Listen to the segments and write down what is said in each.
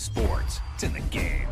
Sports. It's in the game.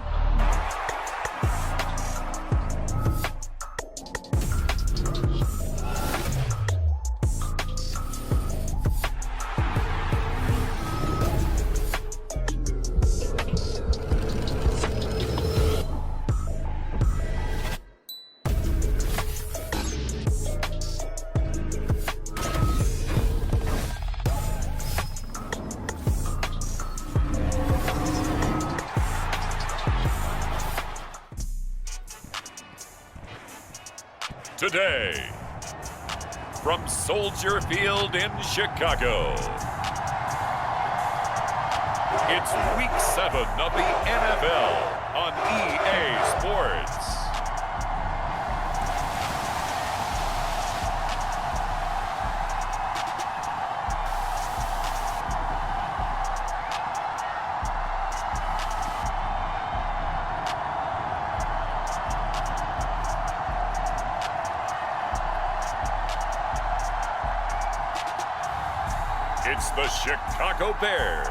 Today, from Soldier Field in Chicago, it's Week 7 of the NFL on EA Sports. It's the Chicago Bears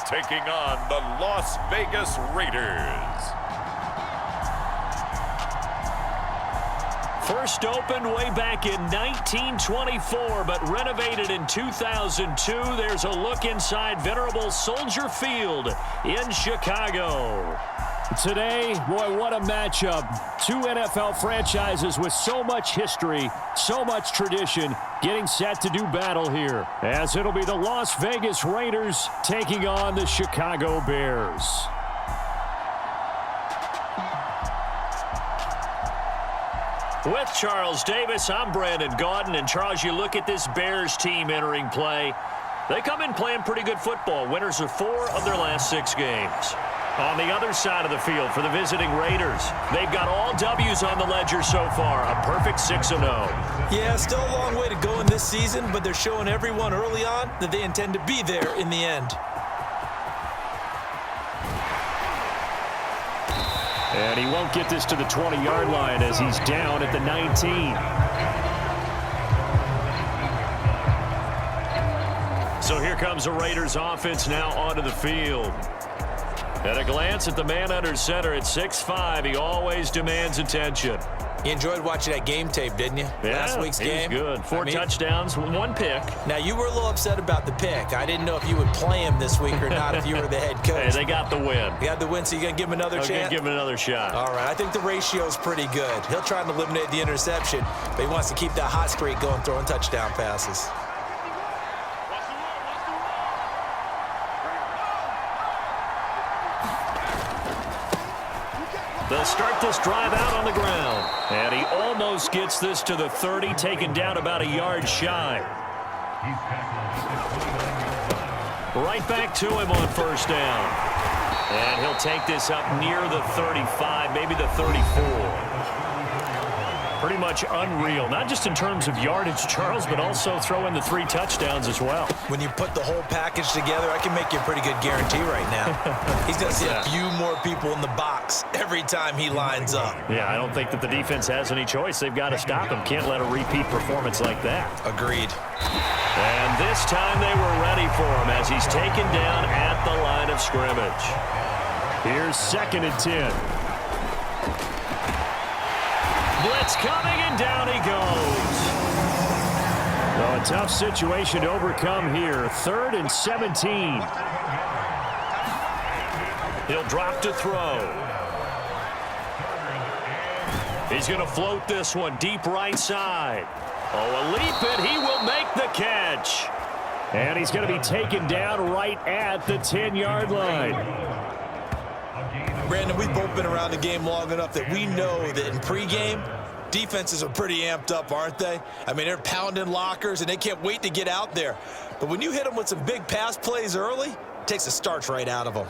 taking on the Las Vegas Raiders. First opened way back in 1924, but renovated in 2002. There's a look inside venerable Soldier Field in Chicago. Today, boy, what a matchup. Two NFL franchises with so much history, so much tradition, getting set to do battle here, as it'll be the Las Vegas Raiders taking on the Chicago Bears. With Charles Davis, I'm Brandon Gaudin. And Charles, you look at this Bears team entering play. They come in playing pretty good football. Winners of 4 of their last 6 games. On the other side of the field for the visiting Raiders, they've got all W's on the ledger so far, a perfect 6-0. Yeah, still a long way to go in this season, but they're showing everyone early on that they intend to be there in the end. And he won't get this to the 20-yard line as he's down at the 19. So here comes the Raiders offense now onto the field. At a glance at the man under center at 6'5", he always demands attention. You enjoyed watching that game tape, didn't you? Yeah, Last week's game. He was good. 4 touchdowns, 1 pick. Now, you were a little upset about the pick. I didn't know if you would play him this week or not if you were the head coach. Hey, they got the win. You got the win, so you're going to give him another chance? I'm going to give him another shot. All right, I think the ratio's pretty good. He'll try and eliminate the interception, but he wants to keep that hot streak going, throwing touchdown passes. They'll start this drive out on the ground. And he almost gets this to the 30, taken down about a yard shy. Right back to him on first down. And he'll take this up near the 35, maybe the 34. Pretty much unreal, not just in terms of yardage, Charles, but also throw in the 3 touchdowns as well. When you put the whole package together, I can make you a pretty good guarantee right now. He's going to see a few more people in the box every time he lines up. Yeah, I don't think that the defense has any choice. They've got to stop him. Can't let a repeat performance like that. Agreed. And this time they were ready for him as he's taken down at the line of scrimmage. Here's 2nd and 10. Blitz coming, and down he goes. Well, a tough situation to overcome here. 3rd and 17. He'll drop to throw. He's going to float this one deep right side. Oh, a leap, and he will make the catch. And he's going to be taken down right at the 10-yard line. Brandon, we've both been around the game long enough that we know that in pregame, defenses are pretty amped up, aren't they? I mean, they're pounding lockers, and they can't wait to get out there. But when you hit them with some big pass plays early, it takes the starch right out of them.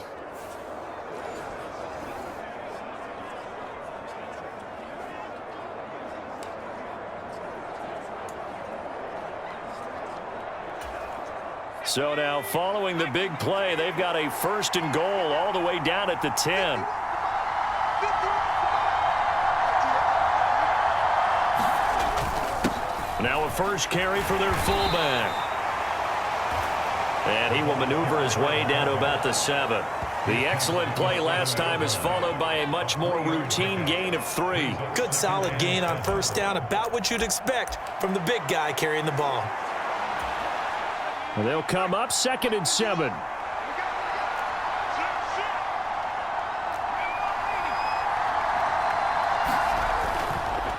So now, following the big play, they've got a 1st and goal all the way down at the 10. Now a first carry for their fullback. And he will maneuver his way down to about the 7. The excellent play last time is followed by a much more routine gain of 3. Good solid gain on first down, about what you'd expect from the big guy carrying the ball. Well, they'll come up 2nd and 7.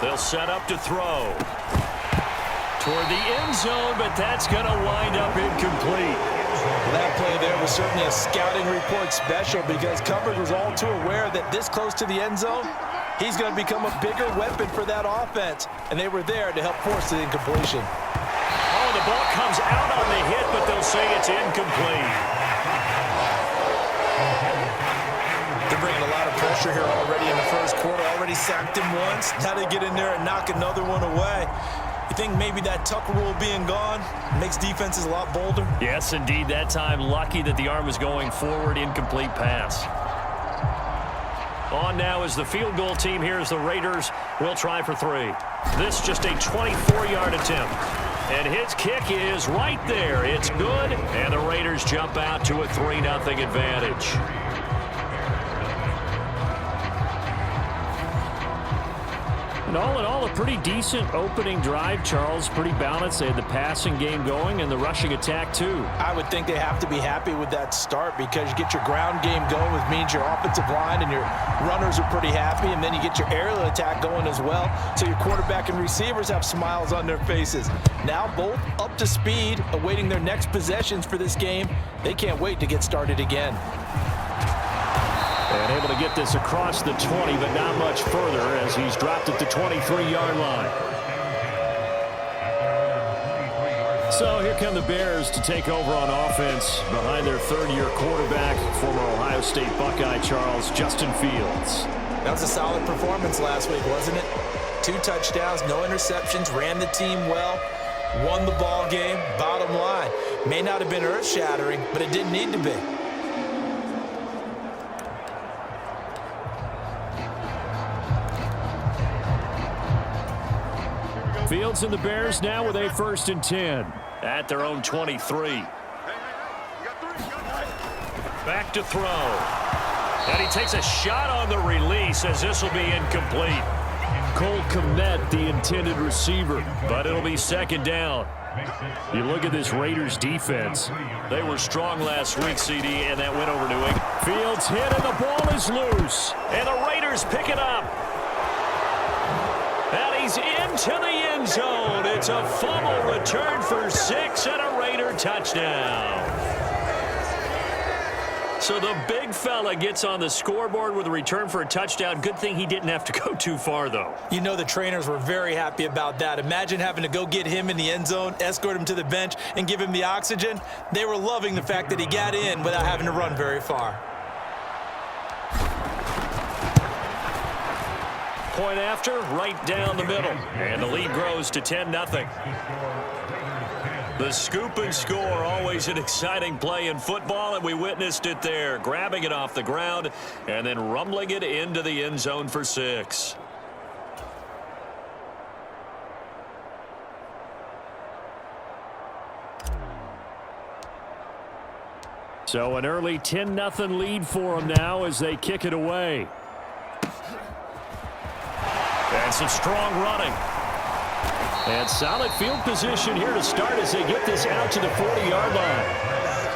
They'll set up to throw. Toward the end zone, but that's going to wind up incomplete. Well, that play there was certainly a scouting report special because coverage was all too aware that this close to the end zone, he's going to become a bigger weapon for that offense, and they were there to help force the incompletion. Oh, the ball comes out on the hit, but they'll say it's incomplete. They're bringing a lot of pressure here already in the first quarter. Already sacked him once. Now they get in there and knock another one away. You think maybe that Tucker rule being gone makes defenses a lot bolder? Yes, indeed. That time, lucky that the arm was going forward, incomplete pass. On now is the field goal team. Here's the Raiders. Will try for 3. This just a 24-yard attempt. And his kick is right there. It's good. And the Raiders jump out to a 3-0 advantage. And all in all, a pretty decent opening drive, Charles. Pretty balanced. They had the passing game going and the rushing attack, too. I would think they have to be happy with that start because you get your ground game going, which means your offensive line and your runners are pretty happy, and then you get your aerial attack going as well, so your quarterback and receivers have smiles on their faces. Now both up to speed, awaiting their next possessions for this game. They can't wait to get started again. And able to get this across the 20, but not much further as he's dropped at the 23-yard line. So here come the Bears to take over on offense behind their 3rd-year quarterback, former Ohio State Buckeye Charles, Justin Fields. That was a solid performance last week, wasn't it? 2 touchdowns, no interceptions, ran the team well, won the ball game. Bottom line, may not have been earth-shattering, but it didn't need to be. Fields and the Bears now with a 1st and 10. At their own 23. Back to throw. And he takes a shot on the release as this will be incomplete. Cole Kmet, the intended receiver. But it'll be 2nd down. You look at this Raiders defense. They were strong last week, CD, and that went over New England. Fields hit and the ball is loose. And the Raiders pick it up. And he's into the end zone. It's a fumble return for 6 and a Raider touchdown. So the big fella gets on the scoreboard with a return for a touchdown. Good thing he didn't have to go too far, though. You know the trainers were very happy about that. Imagine having to go get him in the end zone, escort him to the bench, and give him the oxygen. They were loving the fact that he got in without having to run very far. Point after, right down the middle. And the lead grows to 10-0. The scoop and score, always an exciting play in football, and we witnessed it there. Grabbing it off the ground and then rumbling it into the end zone for 6. So an early 10-0 lead for them now as they kick it away. And some strong running. And solid field position here to start as they get this out to the 40-yard line.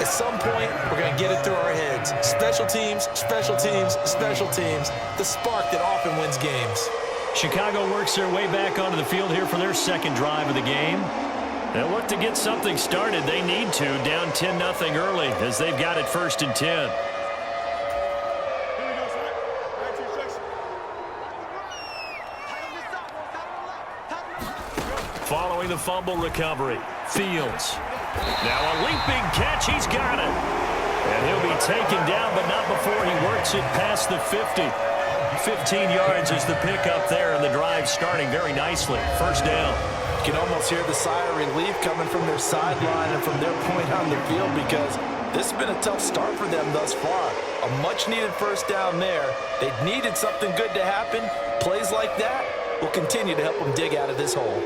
At some point, we're going to get it through our heads. Special teams, special teams, special teams. The spark that often wins games. Chicago works their way back onto the field here for their 2nd drive of the game. They'll look to get something started. They need to, down 10-0 early as they've got it 1st and 10. Following the fumble recovery, Fields. Now a leaping catch, he's got it. And he'll be taken down, but not before he works it past the 50. 15 yards is the pickup there, and the drive starting very nicely. 1st down. You can almost hear the sigh of relief coming from their sideline and from their point on the field because this has been a tough start for them thus far. A much-needed 1st down there. They needed something good to happen. Plays like that will continue to help them dig out of this hole.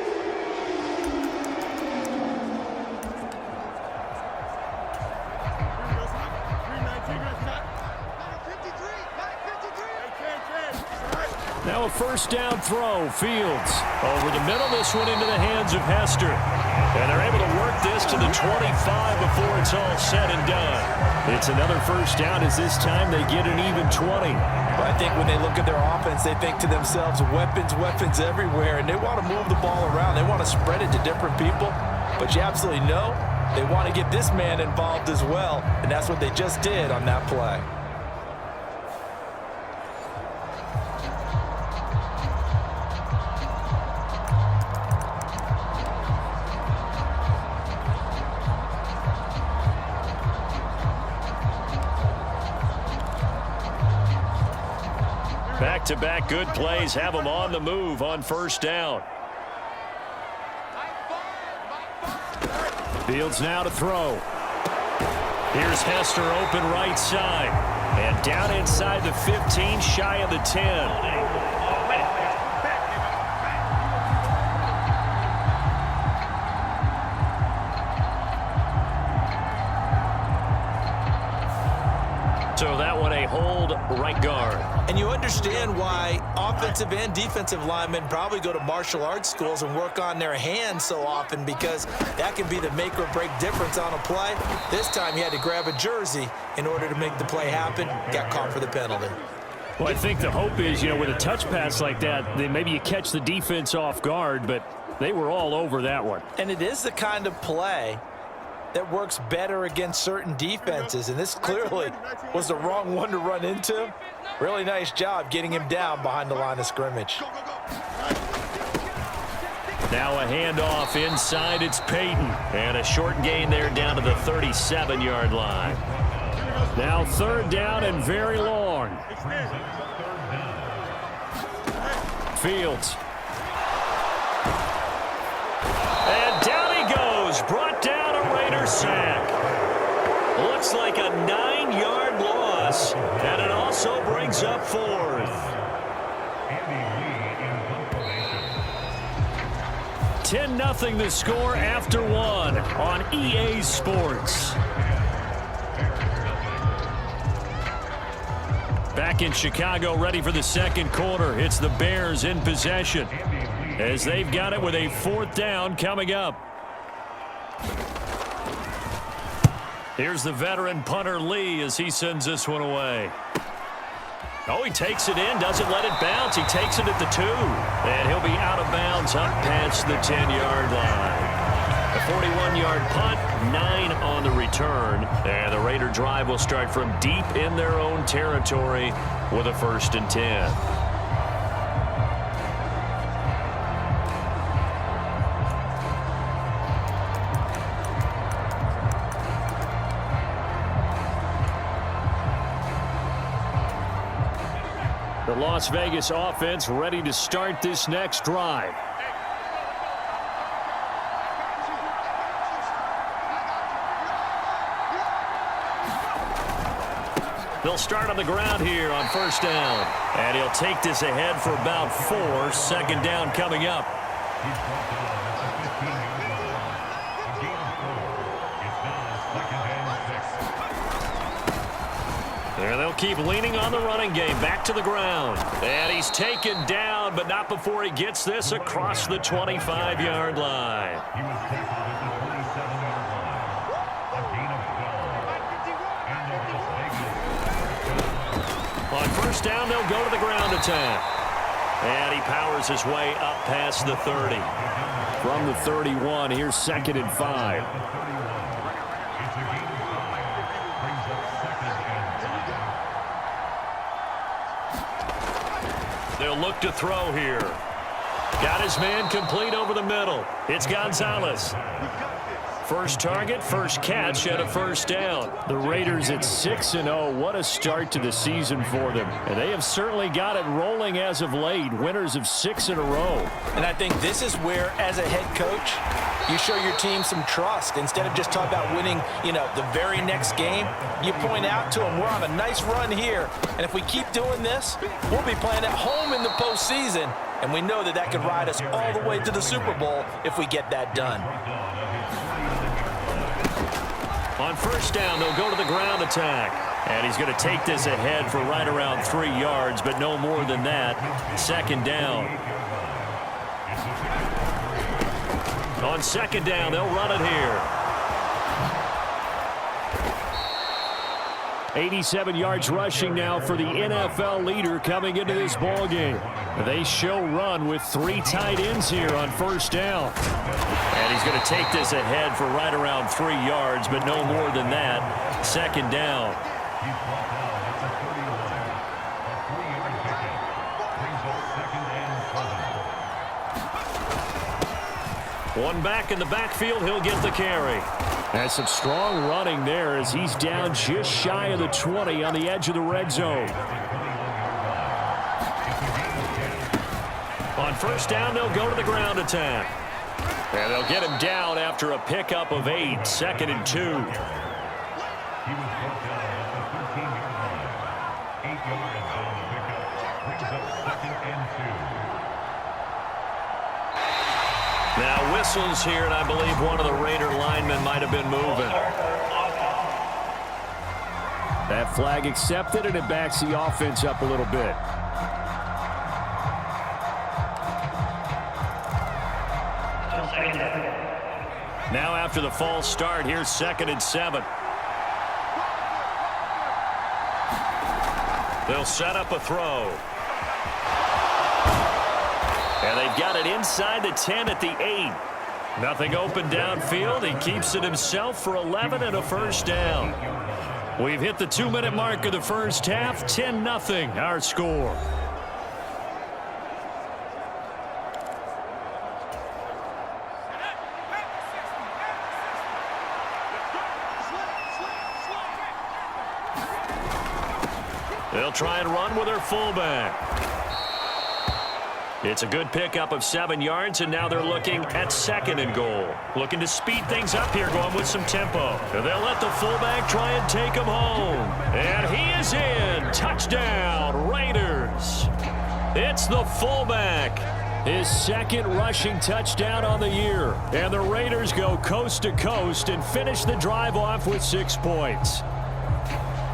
Now a first down throw. Fields over the middle. This one into the hands of Hester. And they're able to work this to the 25 before it's all said and done. It's another first down as this time they get an even 20. But I think when they look at their offense, they think to themselves, weapons, weapons everywhere. And they want to move the ball around. They want to spread it to different people. But you absolutely know they want to get this man involved as well. And that's what they just did on that play. Back-to-back good plays have them on the move on first down. Fields now to throw. Here's Hester open right side. And down inside the 15, shy of the 10. So that one a hold right guard. And you understand why offensive and defensive linemen probably go to martial arts schools and work on their hands so often, because that can be the make or break difference on a play. This time he had to grab a jersey in order to make the play happen. Got caught for the penalty. Well, I think the hope is, with a touch pass like that, then maybe you catch the defense off guard, but they were all over that one. And it is the kind of play that works better against certain defenses, and this clearly was the wrong one to run into. Really nice job getting him down behind the line of scrimmage. Now a handoff inside, it's Payton. And a short gain there down to the 37-yard line. Now third down and very long. Fields. And down he goes, brought down a Raider sack. Looks like a 9-yard loss, and it also brings up fourth. 10-0 the score after one on EA Sports. Back in Chicago, ready for the second quarter. It's the Bears in possession as they've got it with a fourth down coming up. Here's the veteran punter Lee as he sends this one away. Oh, he takes it in, doesn't let it bounce. He takes it at the 2, and he'll be out of bounds up past the 10-yard line. A 41-yard punt, 9 on the return, and the Raider drive will start from deep in their own territory with a 1st and 10. The Las Vegas offense ready to start this next drive. They'll start on the ground here on first down. And he'll take this ahead for about 4. Second down coming up. And they'll keep leaning on the running game. Back to the ground. And he's taken down, but not before he gets this across the 25-yard line. On first down, they'll go to the ground attack. And he powers his way up past the 30. From the 31, here's 2nd and 5. They'll look to throw here. Got his man complete over the middle. It's Gonzalez. First target, first catch, and a first down. The Raiders at 6-0. What a start to the season for them. And they have certainly got it rolling as of late. Winners of 6 in a row. And I think this is where, as a head coach, you show your team some trust. Instead of just talking about winning, the very next game, you point out to them, we're on a nice run here. And if we keep doing this, we'll be playing at home in the postseason. And we know that that could ride us all the way to the Super Bowl if we get that done. On first down, they'll go to the ground attack. And he's going to take this ahead for right around 3 yards, but no more than that. Second down. On second down, they'll run it here. 87 yards rushing now for the NFL leader coming into this ball game. They show run with 3 tight ends here on first down. And he's going to take this ahead for right around 3 yards, but no more than that. Second down. One back in the backfield, he'll get the carry. And some strong running there as he's down just shy of the 20 on the edge of the red zone. On first down, they'll go to the ground attack. And they'll get him down after a pickup of 8, 2nd and 2. Now whistles here, and I believe one of the Raider linemen might have been moving. That flag accepted, and it backs the offense up a little bit. Now after the false start, here's 2nd and 7. They'll set up a throw. And they've got it inside the 10 at the 8. Nothing open downfield. He keeps it himself for 11 and a first down. We've hit the 2-minute mark of the first half. 10-0 our score. They'll try and run with their fullback. It's a good pickup of 7 yards, and now they're looking at 2nd and goal. Looking to speed things up here, going with some tempo. They'll let the fullback try and take him home. And he is in. Touchdown, Raiders. It's the fullback. His 2nd rushing touchdown on the year. And the Raiders go coast to coast and finish the drive off with 6 points.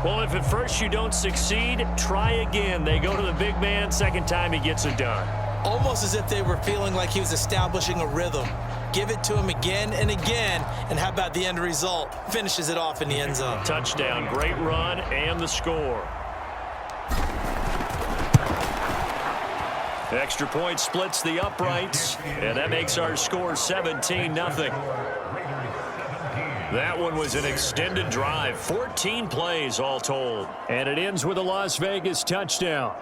Well, if at first you don't succeed, try again. They go to the big man. 2nd time he gets it done. Almost as if they were feeling like he was establishing a rhythm. Give it to him again and again, and how about the end result? Finishes it off in the end zone. Touchdown, great run, and the score. Extra point splits the uprights, and that makes our score 17-0. That one was an extended drive, 14 plays all told. And it ends with a Las Vegas touchdown.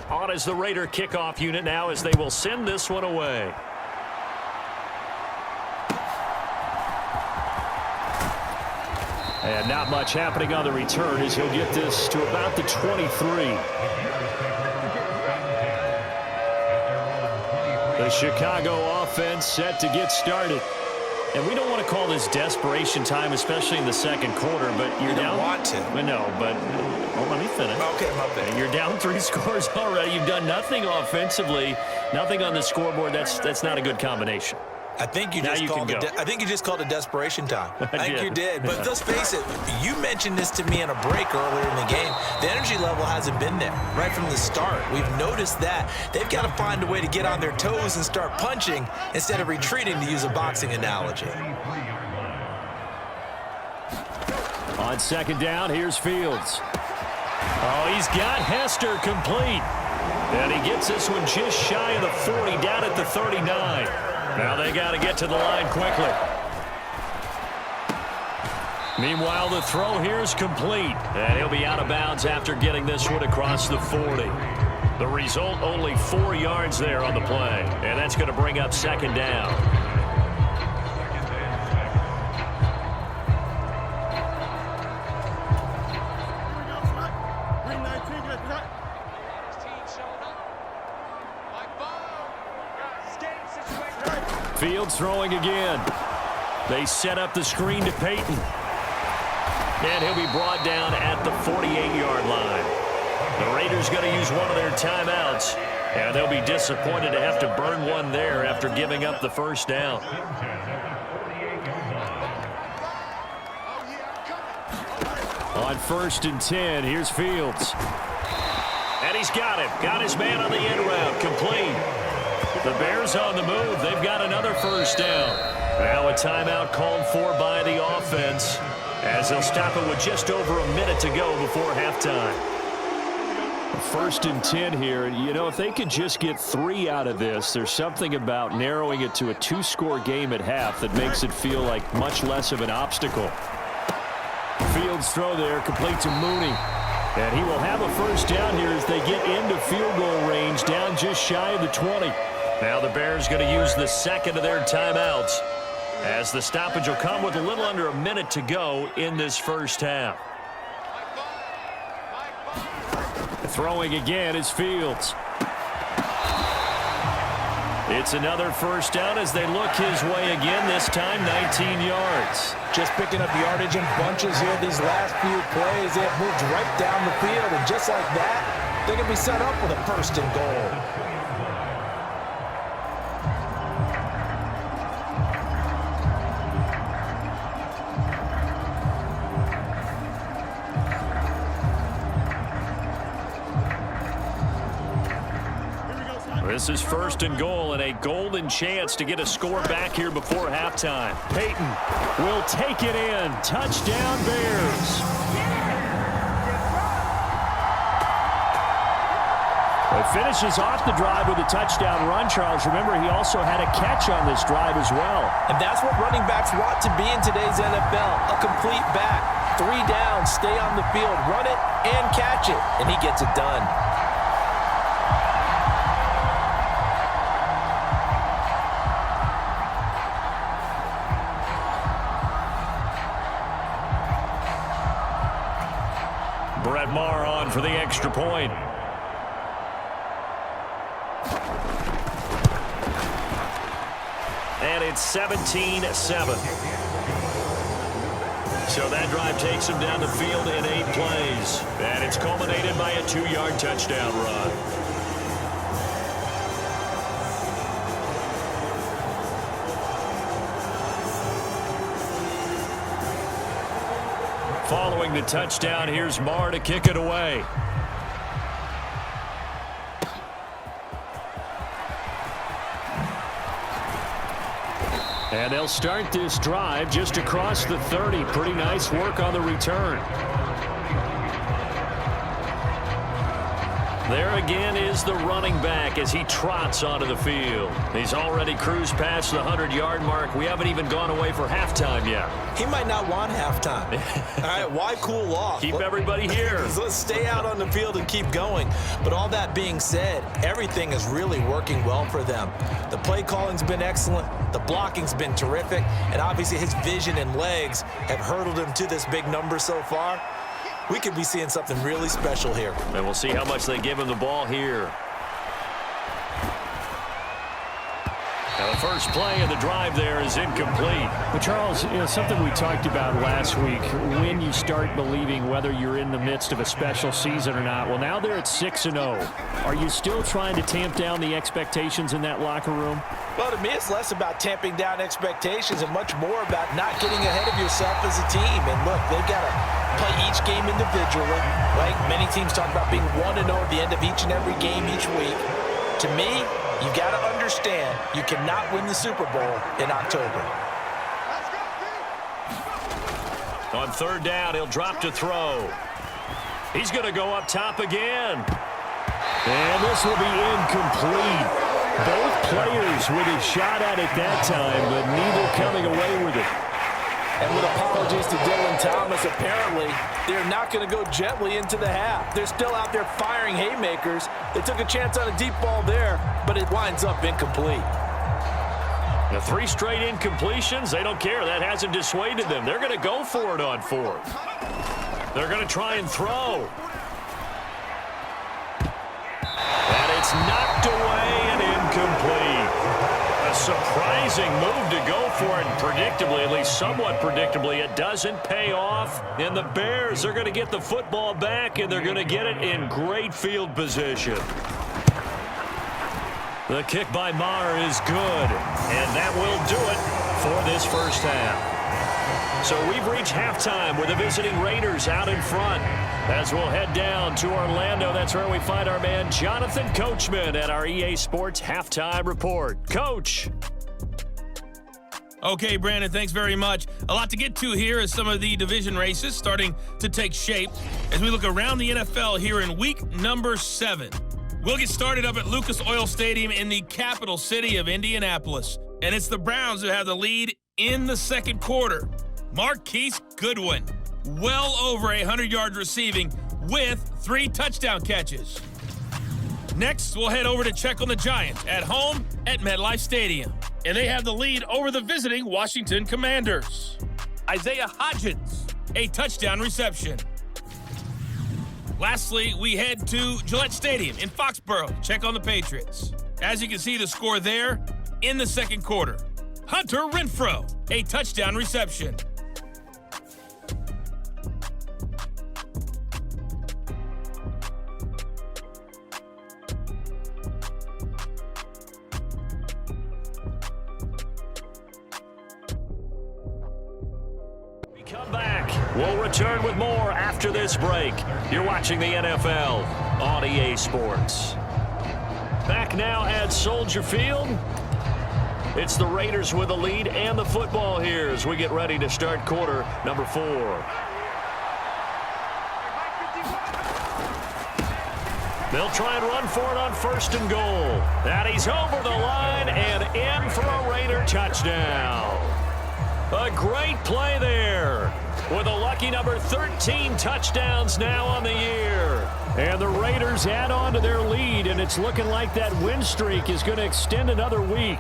On as the Raider kickoff unit now as they will send this one away. And not much happening on the return as he'll get this to about the 23. The Chicago offense set to get started. And we don't want to call this desperation time, especially in the 2nd quarter, but you're down. You don't want to. No, but let me finish. Okay, my bad. You're down 3 scores already. You've done nothing offensively, nothing on the scoreboard. That's not a good combination. I think you just called it desperation time. I think you did. But let's face it, you mentioned this to me in a break earlier in the game. The energy level hasn't been there right from the start. We've noticed that. They've got to find a way to get on their toes and start punching instead of retreating, to use a boxing analogy. On 2nd down, here's Fields. Oh, he's got Hester complete. And he gets this one just shy of the 40, down at the 39. Now they got to get to the line quickly. Meanwhile, the throw here is complete. And he'll be out of bounds after getting this one across the 40. The result, only 4 yards there on the play. And that's going to bring up 2nd down. Fields throwing again. They set up the screen to Peyton. And he'll be brought down at the 48-yard line. The Raiders Raiders going to use one of their timeouts, and they'll be disappointed to have to burn one there after giving up the first down. On 1st and 10, here's Fields. And he's got him. Got his man on the end route. Complete. The Bears on the move. They've got another first down. Now a timeout called for by the offense as they'll stop it with just over a minute to go before halftime. 1st and 10 here. You know, if they could just get 3 out of this, there's something about narrowing it to a 2-score game at half that makes it feel like much less of an obstacle. Fields throw there, complete to Mooney. And he will have a first down here as they get into field goal range, down just shy of the 20. Now the Bears going to use the second of their timeouts as the stoppage will come with a little under a minute to go in this first half. Throwing again is Fields. It's another first down as they look his way again, this time 19 yards. Just picking up yardage in bunches here these last few plays. They have moved right down the field, and just like that, they're going to be set up with a 1st and goal. This is 1st and goal and a golden chance to get a score back here before halftime. Peyton will take it in. Touchdown, Bears. It finishes off the drive with a touchdown run, Charles. Remember, he also had a catch on this drive as well. And that's what running backs want to be in today's NFL, a complete back. 3 down, stay on the field, run it, and catch it. And he gets it done. Brett Maher on for the extra point. And it's 17-7. So that drive takes him down the field in 8 plays. And it's culminated by a 2-yard touchdown run. Following the touchdown, here's Maher to kick it away. And they'll start this drive just across the 30. Pretty nice work on the return. There again is the running back as he trots onto the field. He's already cruised past the 100-yard mark. We haven't even gone away for halftime yet. He might not want halftime. All right, why cool off? Keep everybody here. Let's stay out on the field and keep going. But all that being said, everything is really working well for them. The play calling's been excellent. The blocking's been terrific. And obviously his vision and legs have hurdled him to this big number so far. We could be seeing something really special here. And we'll see how much they give him the ball here. Now the first play of the drive there is incomplete. But Charles, you know, something we talked about last week, when you start believing whether you're in the midst of a special season or not. Well, now they're at 6-0. Are you still trying to tamp down the expectations in that locker room? Well, to me, it's less about tamping down expectations and much more about not getting ahead of yourself as a team. And look, they've got to play each game individually, right? Many teams talk about being 1-0 at the end of each and every game each week. To me, you got to understand you cannot win the Super Bowl in October. On 3rd down, he'll drop to throw. He's going to go up top again. And this will be incomplete. Both players with a shot at it that time, but neither coming away with it. And with apologies to Dylan Thomas, apparently they're not going to go gently into the half. They're still out there firing haymakers. They took a chance on a deep ball there, but it winds up incomplete. The 3 straight incompletions, they don't care. That hasn't dissuaded them. They're going to go for it on 4th. They're going to try and throw. And it's knocked away and incomplete. A surprise amazing move to go for it, and predictably, at least somewhat predictably, it doesn't pay off. And the Bears are going to get the football back, and they're going to get it in great field position. The kick by Maher is good, and that will do it for this first half. So we've reached halftime with the visiting Raiders out in front. As we'll head down to Orlando, that's where we find our man Jonathan Coachman at our EA Sports Halftime Report. Coach. Okay, Brandon, thanks very much. A lot to get to here as some of the division races starting to take shape as we look around the NFL here in week number 7. We'll get started up at Lucas Oil Stadium in the capital city of Indianapolis. And it's the Browns that have the lead in the second quarter. Marquise Goodwin, well over 100 yards receiving with 3 touchdown catches. Next, we'll head over to check on the Giants at home at MetLife Stadium. And they have the lead over the visiting Washington Commanders. Isaiah Hodgins, a touchdown reception. Lastly, we head to Gillette Stadium in Foxborough to check on the Patriots. As you can see the score there in the second quarter. Hunter Renfrow, a touchdown reception. Come back. We'll return with more after this break. You're watching the NFL on EA Sports. Back now at Soldier Field. It's the Raiders with the lead and the football here as we get ready to start quarter number 4. They'll try and run for it on 1st and goal. And he's over the line and in for a Raider touchdown. A great play there with a lucky number 13 touchdowns now on the year. And the Raiders add on to their lead, and it's looking like that win streak is going to extend another week.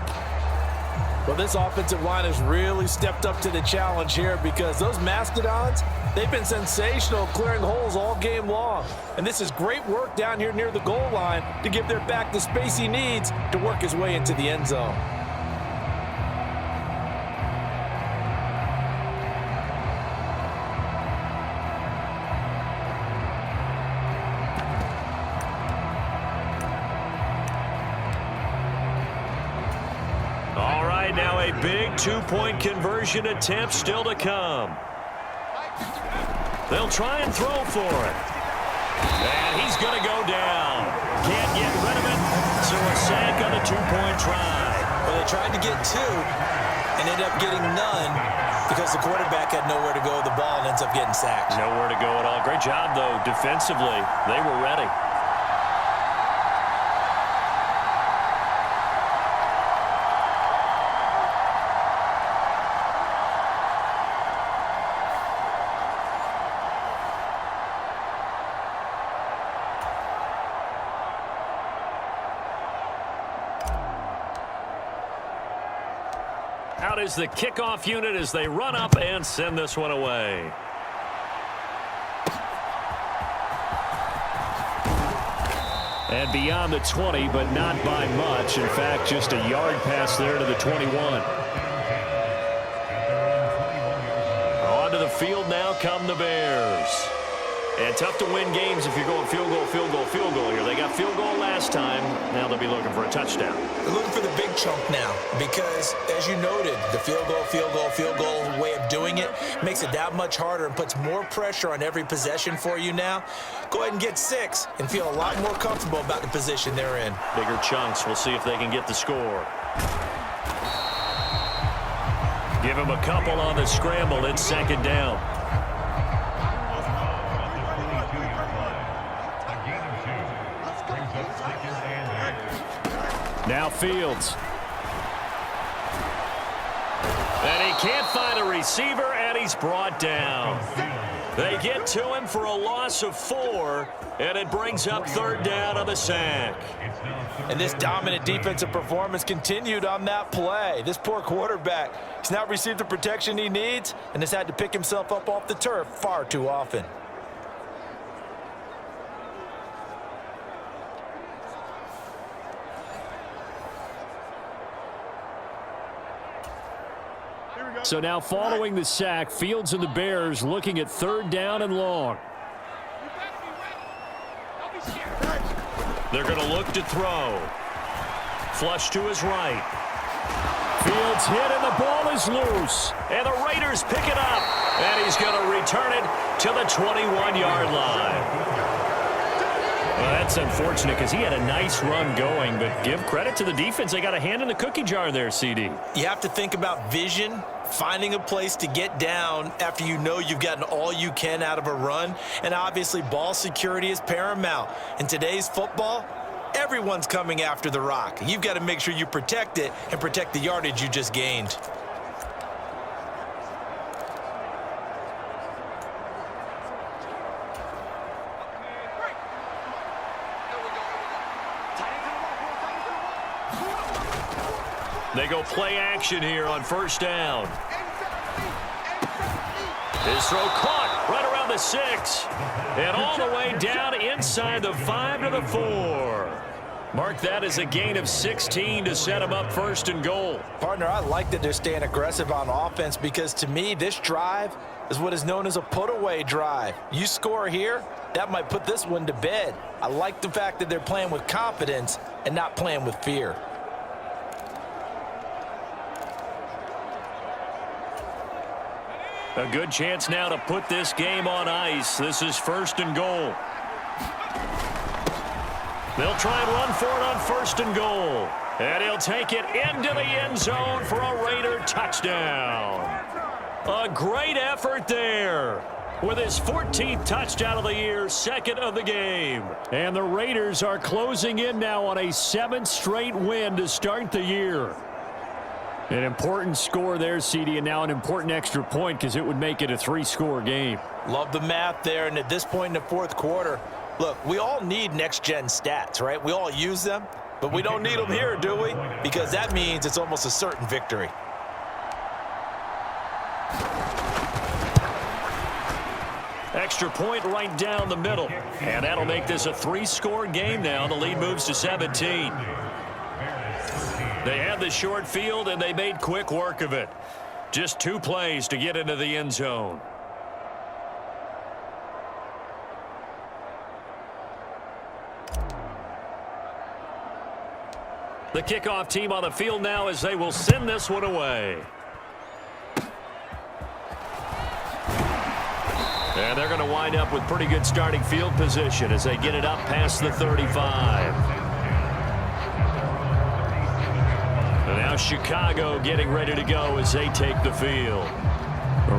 Well, this offensive line has really stepped up to the challenge here because those Mastodons, they've been sensational clearing holes all game long. And this is great work down here near the goal line to give their back the space he needs to work his way into the end zone. Now a big 2-point conversion attempt still to come. They'll try and throw for it. And he's going to go down. Can't get rid of it, so a sack on a 2-point try. Well, they tried to get 2 and ended up getting none because the quarterback had nowhere to go with the ball and ends up getting sacked. Nowhere to go at all. Great job, though, defensively. They were ready. Out is the kickoff unit as they run up and send this one away. And beyond the 20, but not by much. In fact, just a yard pass there to the 21. Onto the field now come the Bears. And tough to win games if you're going field goal, field goal, field goal here. They got field goal last time. Now they'll be looking for a touchdown. They're looking for the big chunk now because, as you noted, the field goal way of doing it makes it that much harder and puts more pressure on every possession for you now. Go ahead and get 6 and feel a lot more comfortable about the position they're in. Bigger chunks. We'll see if they can get the score. Give him a couple on the scramble. It's 2nd down. Now Fields. And he can't find a receiver, and he's brought down. They get to him for a loss of 4, and it brings up 3rd down on the sack. And this dominant defensive performance continued on that play. This poor quarterback, he's not received the protection he needs and has had to pick himself up off the turf far too often. So now following the sack, Fields and the Bears looking at 3rd down and long. They're going to look to throw. Flush to his right. Fields hit and the ball is loose. And the Raiders pick it up. And he's going to return it to the 21-yard line. Well, that's unfortunate because he had a nice run going, but give credit to the defense. They got a hand in the cookie jar there, CD. You have to think about vision, finding a place to get down after you know you've gotten all you can out of a run, and obviously ball security is paramount. In today's football, everyone's coming after the rock. You've got to make sure you protect it and protect the yardage you just gained. They go play action here on 1st down. His throw caught right around the 6. And all the way down inside the 5 to the 4. Mark that as a gain of 16 to set him up 1st and goal. Partner, I like that they're staying aggressive on offense because to me, this drive is what is known as a put-away drive. You score here, that might put this one to bed. I like the fact that they're playing with confidence and not playing with fear. A good chance now to put this game on ice. This is 1st and goal. They'll try and run for it on 1st and goal. And he'll take it into the end zone for a Raider touchdown. A great effort there with his 14th touchdown of the year, 2nd of the game. And the Raiders are closing in now on a 7th straight win to start the year. An important score there, CD, and now an important extra point because it would make it a 3-score game. Love the math there, and at this point in the 4th quarter, look, we all need next-gen stats, right? We all use them, but we don't need them here, do we? Because that means it's almost a certain victory. Extra point right down the middle. And that'll make this a 3-score game now. The lead moves to 17. They had the short field, and they made quick work of it. Just 2 plays to get into the end zone. The kickoff team on the field now as they will send this one away. And they're going to wind up with pretty good starting field position as they get it up past the 35. And now Chicago getting ready to go as they take the field.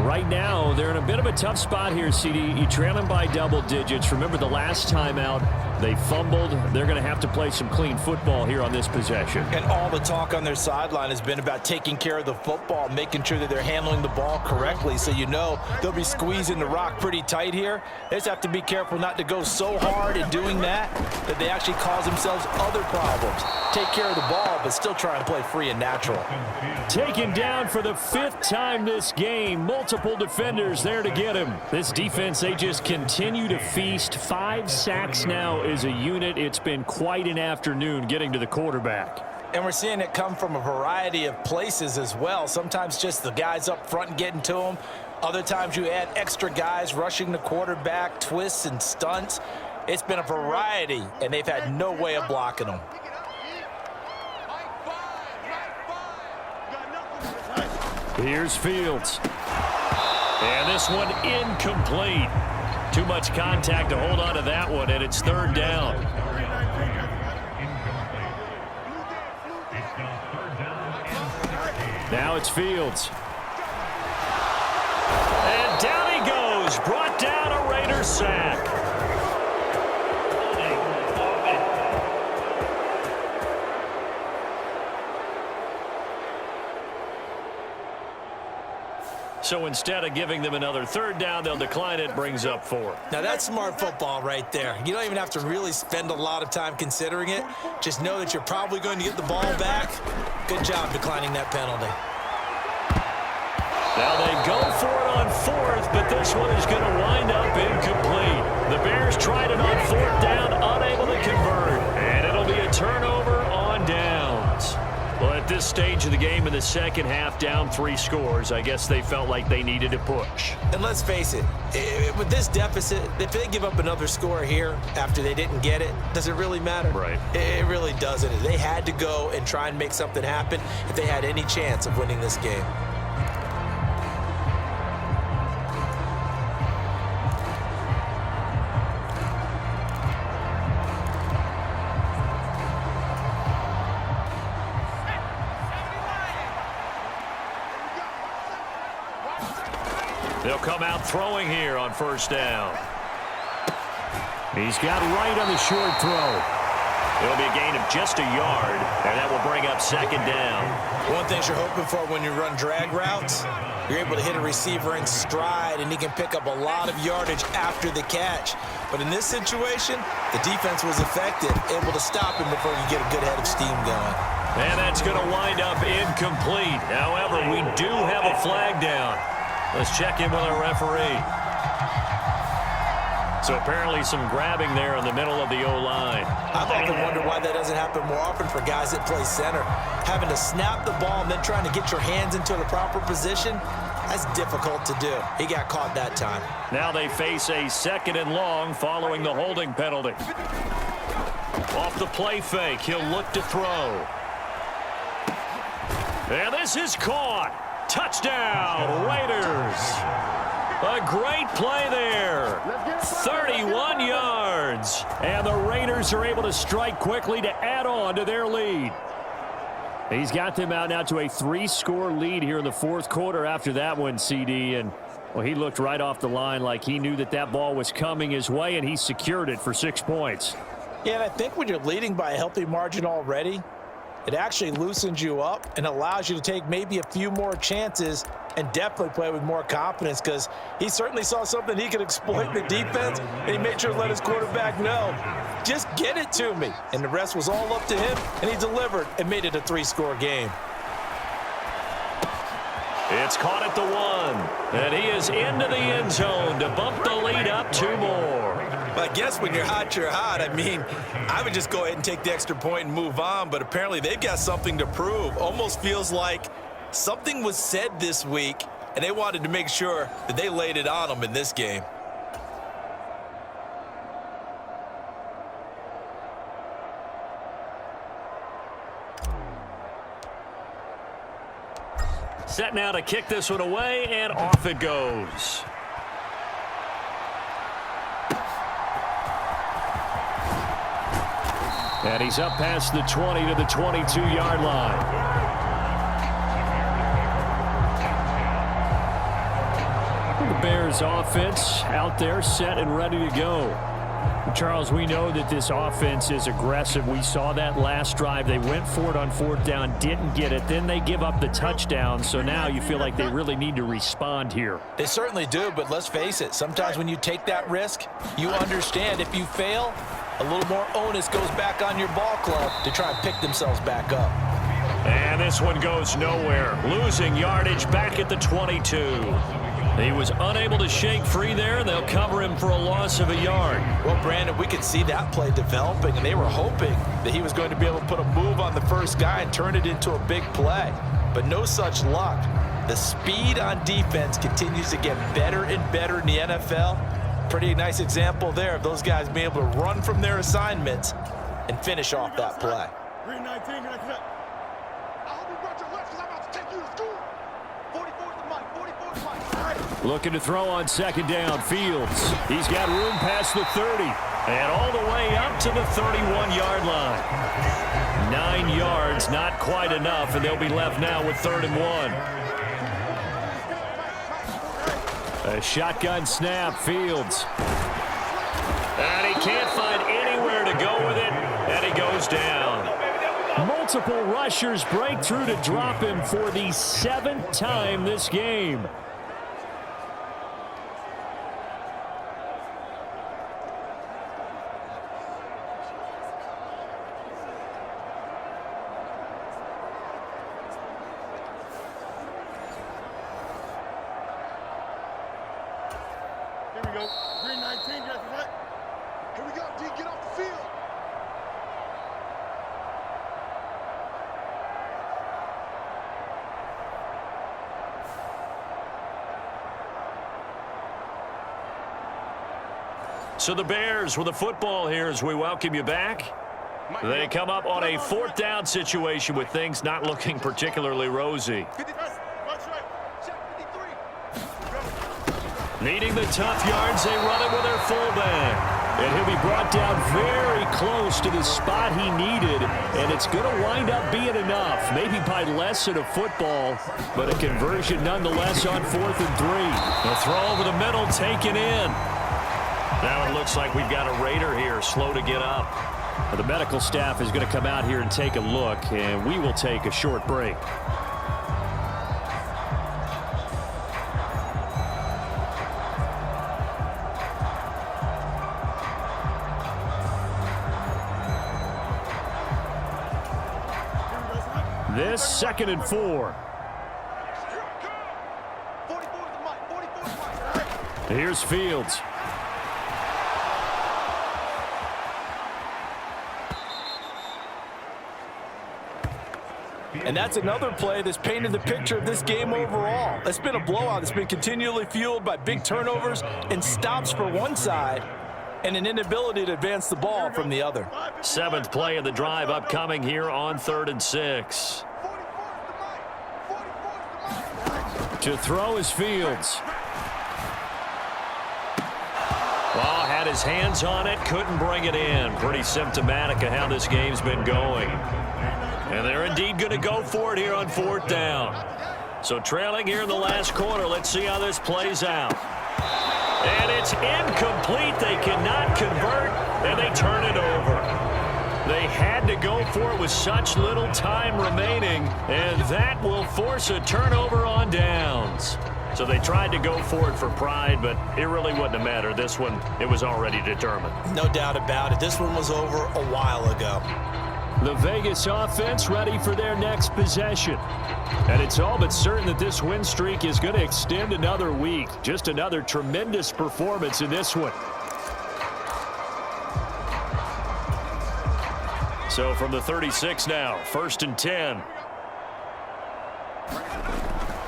Right now, they're in a bit of a tough spot here, CD. You trail them by double digits. Remember the last time out, they fumbled. They're going to have to play some clean football here on this possession. And all the talk on their sideline has been about taking care of the football, making sure that they're handling the ball correctly. So you know they'll be squeezing the rock pretty tight here. They just have to be careful not to go so hard in doing that they actually cause themselves other problems. Take care of the ball, but still try and play free and natural. Taken down for the 5th time this game. Multiple defenders there to get him. This defense, they just continue to feast. 5 sacks now as a unit. It's been quite an afternoon getting to the quarterback. And we're seeing it come from a variety of places as well. Sometimes just the guys up front and getting to them. Other times you add extra guys rushing the quarterback, twists and stunts. It's been a variety, and they've had no way of blocking them. Here's Fields. And this one incomplete. Too much contact to hold on to that one, and it's 3rd down. Now it's Fields. And down he goes. Brought down a Raider sack. So instead of giving them another 3rd down, they'll decline it. Brings up 4. Now that's smart football right there. You don't even have to really spend a lot of time considering it. Just know that you're probably going to get the ball back. Good job declining that penalty. Now they go for it on 4th, but this one is going to wind up incomplete. The Bears tried it on 4th down, unable to convert. And it'll be a turnover on downs. Well, at this stage of into the game in the second half, down 3 scores. I guess they felt like they needed to push. And let's face it, with this deficit, if they give up another score here after they didn't get it, does it really matter? Right. It really doesn't. They had to go and try and make something happen if they had any chance of winning this game. They'll come out throwing here on first down. He's got right on the short throw. It'll be a gain of just a yard, and that will bring up second down. One thing you're hoping for when you run drag routes, you're able to hit a receiver in stride, and he can pick up a lot of yardage after the catch. But in this situation, the defense was effective, able to stop him before you get a good head of steam going. And that's going to wind up incomplete. However, we do have a flag down. Let's check in with our referee. So apparently some grabbing there in the middle of the O-line. I've often wondered why that doesn't happen more often for guys that play center. Having to snap the ball and then trying to get your hands into the proper position, that's difficult to do. He got caught that time. Now they face a 2nd and long following the holding penalty. Off the play fake, he'll look to throw. And this is caught. Touchdown, Raiders. A great play there. 31 yards. And the Raiders are able to strike quickly to add on to their lead. He's got them out now to a 3-score lead here in the 4th quarter after that one, CD. And, well, he looked right off the line like he knew that that ball was coming his way, and he secured it for 6 points. Yeah, and I think when you're leading by a healthy margin already, it actually loosens you up and allows you to take maybe a few more chances and definitely play with more confidence, because he certainly saw something he could exploit in the defense, and he made sure to let his quarterback know, just get it to me. And the rest was all up to him, and he delivered and made it a 3-score game. It's caught at the 1, and he is into the end zone to bump the lead up 2 more. But I guess when you're hot, you're hot. I mean, I would just go ahead and take the extra point and move on, but apparently they've got something to prove. Almost feels like something was said this week, and they wanted to make sure that they laid it on them in this game. Set now to kick this one away, and off it goes. And he's up past the 20 to the 22-yard line. The Bears offense out there set and ready to go. Charles, we know that this offense is aggressive. We saw that last drive. They went for it on 4th down, didn't get it. Then they give up the touchdown. So now you feel like they really need to respond here. They certainly do, but let's face it. Sometimes when you take that risk, you understand if you fail, a little more onus goes back on your ball club to try and pick themselves back up. And this one goes nowhere. Losing yardage back at the 22. He was unable to shake free there. They'll cover him for a loss of a yard. Well, Brandon, we could see that play developing, and they were hoping that he was going to be able to put a move on the first guy and turn it into a big play. But no such luck. The speed on defense continues to get better and better in the NFL. Pretty nice example there of those guys being able to run from their assignments and finish off that play. 319, I hope you brought your lunch because I'm about to take you to school. 44 to Mike, 44 to Mike. Looking to throw on 2nd down. Fields. He's got room past the 30. And all the way up to the 31-yard line. 9 yards, not quite enough, and they'll be left now with 3rd and 1. A shotgun snap. Fields. And he can't find anywhere to go with it, and he goes down. Multiple rushers break through to drop him for the 7th time this game. Here we go. 319, that's right. Here we go, D, get off the field. So the Bears with the football here as we welcome you back. They come up on a 4th down situation with things not looking particularly rosy. Needing the tough yards, they run it with their fullback. And he'll be brought down very close to the spot he needed, and it's going to wind up being enough, maybe by less than a football, but a conversion nonetheless on 4th and 3. The throw over the middle taken in. Now it looks like we've got a Raider here, slow to get up. Well, the medical staff is going to come out here and take a look, and we will take a short break. This 2nd and 4. Here's Fields. And that's another play that's painted the picture of this game overall. It's been a blowout. It's been continually fueled by big turnovers and stops for one side and an inability to advance the ball from the other. 7th play of the drive upcoming here on 3rd and 6. To throw is Fields. Well, had his hands on it, couldn't bring it in. Pretty symptomatic of how this game's been going. And they're indeed going to go for it here on 4th down. So trailing here in the last quarter, let's see how this plays out. And it's incomplete. They cannot convert, and they turn it over. They had to go for it with such little time remaining, and that will force a turnover on downs. So they tried to go for it for pride, but it really wouldn't have mattered. This one, it was already determined. No doubt about it. This one was over a while ago. The Vegas offense ready for their next possession. And it's all but certain that this win streak is going to extend another week. Just another tremendous performance in this one. So from the 36 now, 1st and 10.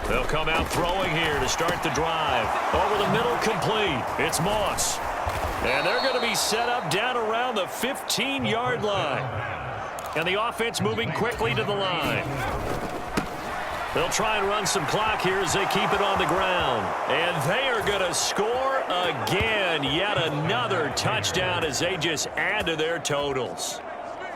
They'll come out throwing here to start the drive. Over the middle, complete. It's Moss. And they're going to be set up down around the 15-yard line. And the offense moving quickly to the line. They'll try and run some clock here as they keep it on the ground. And they are going to score again. Yet another touchdown as they just add to their totals.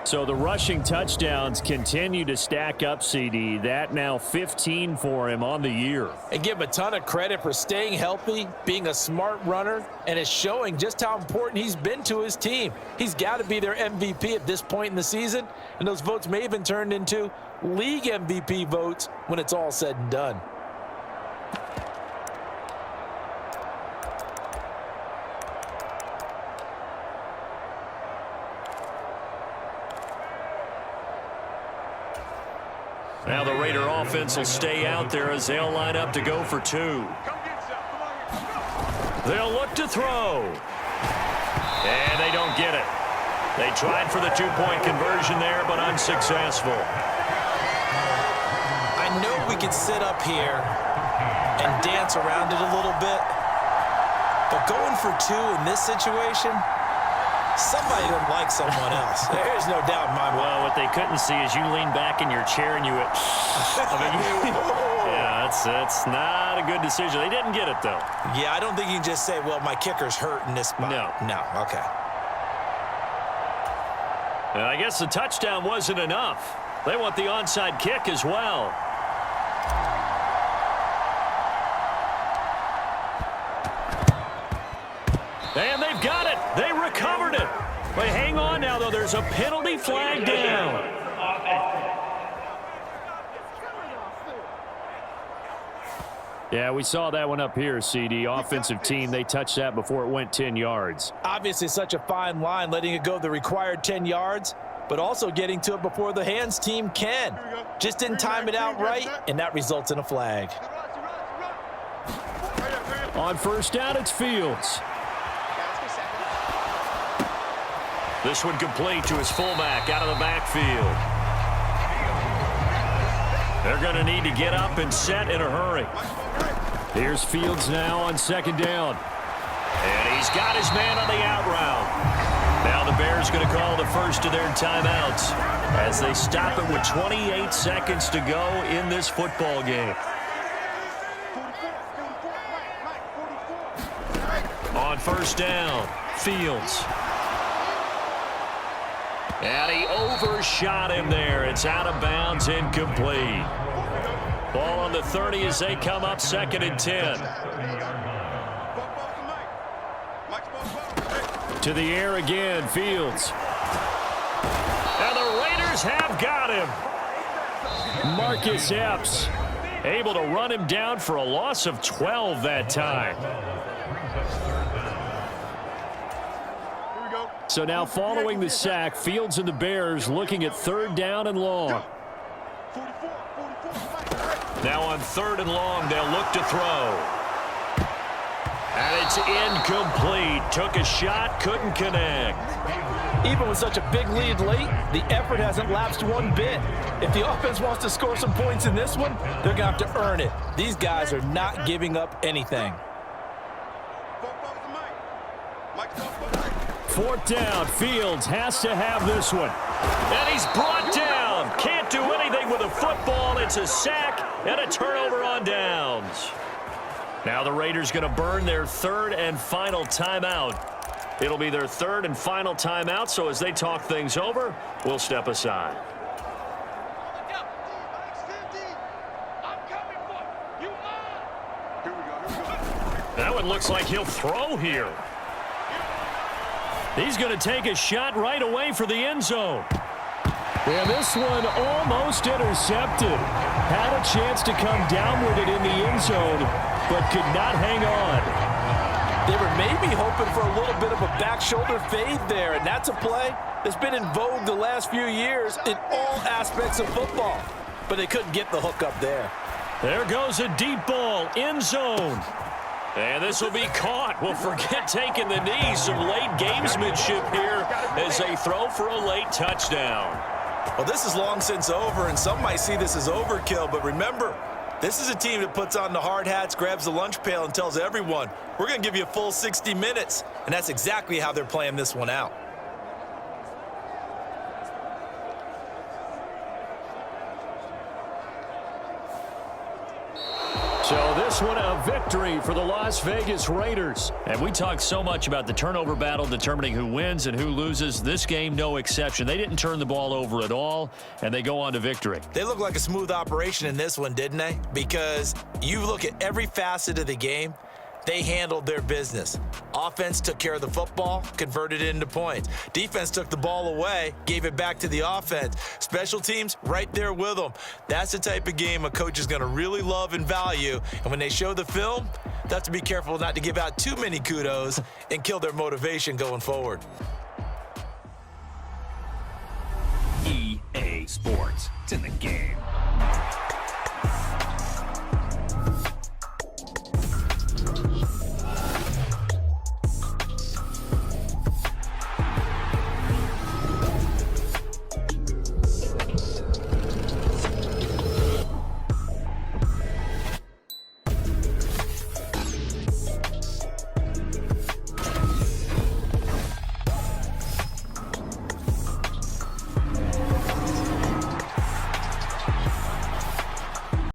So the rushing touchdowns continue to stack up, CD. That now 15 for him on the year. And give him a ton of credit for staying healthy, being a smart runner, and it's showing just how important he's been to his team. He's got to be their MVP at this point in the season, and those votes may even turn into league MVP votes when it's all said and done. Now the Raider offense will stay out there as they'll line up to go for 2. They'll look to throw. And they don't get it. They tried for the 2-point conversion there, but unsuccessful. I know we could sit up here and dance around it a little bit, but going for 2 in this situation, somebody doesn't like someone else. There's no doubt in my mind. Well, what they couldn't see is you lean back in your chair and you went, yeah, that's not a good decision. They didn't get it, though. Yeah, I don't think you can just say, well, my kicker's hurt in this spot. No, okay. And I guess the touchdown wasn't enough. They want the onside kick as well. And they've got it. They recovered it. But hang on now, though. There's a penalty flag down. Yeah, we saw that one up here, CD. Offensive team, they touched that before it went 10 yards. Obviously such a fine line, letting it go the required 10 yards, but also getting to it before the hands team can. Just didn't time it out right, and that results in a flag. On 1st down, it's Fields. This one complete to his fullback out of the backfield. They're going to need to get up and set in a hurry. Here's Fields now on 2nd down. And he's got his man on the out route. Now the Bears going to call the first of their timeouts as they stop it with 28 seconds to go in this football game. On first down, Fields. And he overshot him there. It's out of bounds, incomplete. Ball on the 30 as they come up 2nd and 10. To the air again, Fields. And the Raiders have got him. Marcus Epps able to run him down for a loss of 12 that time. So now following the sack, Fields and the Bears looking at 3rd down and long. Now on 3rd and long, they'll look to throw. And it's incomplete. Took a shot, couldn't connect. Even with such a big lead late, the effort hasn't lapsed one bit. If the offense wants to score some points in this one, they're going to have to earn it. These guys are not giving up anything. 4th down, Fields has to have this one. And he's brought down. Can't do anything with a football. It's a sack and a turnover on downs. Now the Raiders going to burn their 3rd and final timeout. It'll be their 3rd and final timeout, so as they talk things over, we'll step aside. That one looks like he'll throw here. He's going to take a shot right away for the end zone. And this one almost intercepted. Had a chance to come down with it in the end zone, but could not hang on. They were maybe hoping for a little bit of a back shoulder fade there, and that's a play that's been in vogue the last few years in all aspects of football. But they couldn't get the hook up there. There goes a deep ball, end zone. And this will be caught. Well, forget taking the knee. Some late gamesmanship here as they throw for a late touchdown. Well, this is long since over, and some might see this as overkill, but remember, this is a team that puts on the hard hats, grabs the lunch pail, and tells everyone, we're going to give you a full 60 minutes, and that's exactly how they're playing this one out. So this one a victory for the Las Vegas Raiders. And we talked so much about the turnover battle determining who wins and who loses. This game, no exception. They didn't turn the ball over at all, and they go on to victory. They look like a smooth operation in this one, didn't they? Because you look at every facet of the game, they handled their business. Offense took care of the football, converted it into points. Defense took the ball away, gave it back to the offense. Special teams, right there with them. That's the type of game a coach is going to really love and value. And when they show the film, they have to be careful not to give out too many kudos and kill their motivation going forward. EA Sports. It's in the game.